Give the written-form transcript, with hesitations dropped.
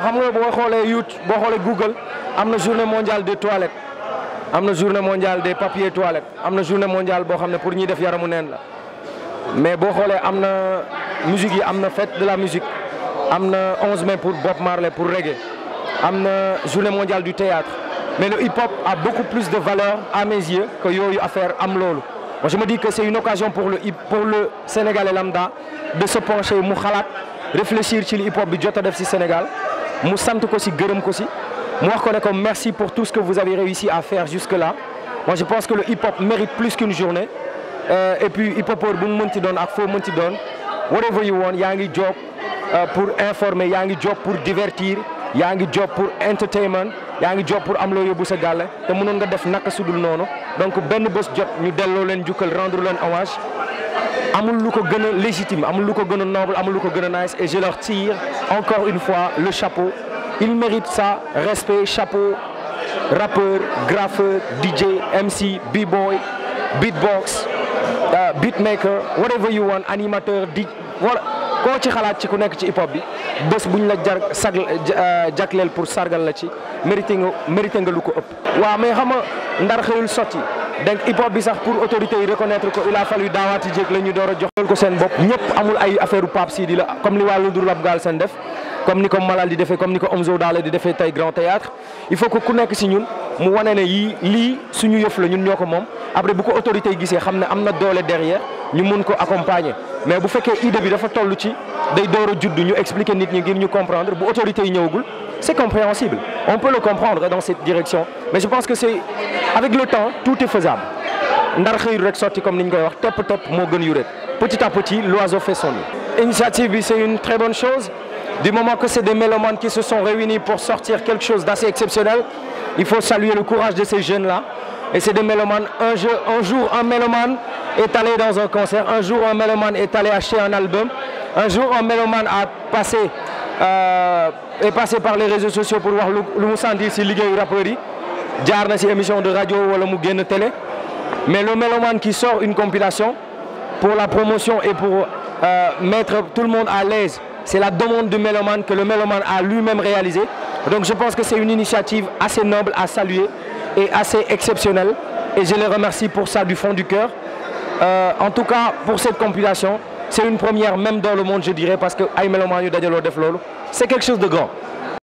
xam nga boo xoolee YouTube boo xoolee Google am na journée mondiale des toilettes am na journée mondiale des papiers toilettes am na journée mondiale boo xam ne pour ñuy def yaramu neen la mais boo xoolee am na musique yi am na fête de la musique am na 11 mai pour Bob Marley pour reggae am na journée mondiale du théâtre mais le hip-hop a beaucoup plus de valeur à mes yeux que yooyu affaire am loolu. Moi je me dis que c'est une occasion pour le Sénégalais lambda de se pencher mu xalaat réfléchir ci li hip-hop bi jot a def ci Sénégal mu sant ko ci gërëm ko ci mu wax ko ne ko merci pour tout ce que vous avez réussi à faire jusque-là. Moi je pense que le hip-hop mérite plus qu'une journée et puis hip-hopeur bu mu mënti doon ak foo mënti doon whatever you want yaa ngi job pour informer yaa ngi job pour divertir yaa ngi job pour entertainment yaa ngi job pour am loo yóbbu sa gàlle te mënoon nga def naka sudul noonu donc benn bés jot ñu delloo leen jukkal rendre leen hommage amul lu ko gën a légitime amul lu ko gën a noble amul lu ko gën a nice et je leur tire encore une fois le chapeau. Ils méritent ça, respect, chapeau, rappeur, graffeur, DJ, MC, b-boy, beatbox, beatmaker, whatever you want, animateur, voilà. Koo ci xalaat ci ku nekk ci hip hop bi bés bu ñu la jagleel pour sargal la ci mérité nga lu ko ëpp. waaw mais xam nga ndar xëyul sotti donc hip hop bi sax pour autorité yi reconnaître ko il a fallu daawaati jéeg la ñu door a jox ko seen bopp. ñëpp amul ay affaire Pape Sidi la comme li waa Ludul Rap Galsen def comme ni ko Malal di defee comme ni ko Omzo Dollar di defee tey Grand Théâtre il faut que ku nekk si ñun mu wane ne yii lii suñu yëf la ñun ñoo ko moom après bu ko autorité yi gisee xam ne am na doole derrière ñu mun ko accompagner mais bu fekkee idée bi dafa toll ci day door a judd ñu expliquer nit ñi ngir ñu comprendre bu autorité yi ñëwagul c'est compréhensible on peut le comprendre dans cette direction mais je pense que c'est avec le temps tout est faisable ndar xëyul rek sotti comme ni ñu koy wax topp topp moo gën yu rek petit à petit l'oiseau fait son nid. Initiative bi c'est une très bonne chose du moment que c'est des mélomanes qui se sont réunis pour sortir quelque chose d'assez exceptionnel il faut saluer le courage de ces jeunes là et c'est des mélomanes un jour un mélomane est allé dans un concert un jour un mélomane est allé acheter un album un jour un mélomane est passé par les réseaux sociaux pour wax lu mu sentir ci liggéeyu rappeurs yi jaar na ci émission de radio wala mu génn télé mais le mélomane qui sort une compilation pour la promotion et pour mettre tout le monde à l'aise c'est la demande du mélomane que le mélomane a lui-même réalisé donc je pense que c'est une initiative assez noble à saluer et assez exceptionnelle et je les remercie pour ça du fond du cœur en tout cas pour cette compilation c'est une première même dans le monde je dirais parce que ay mélomanes yu dajaloo def loolu c'est quelque chose de grand.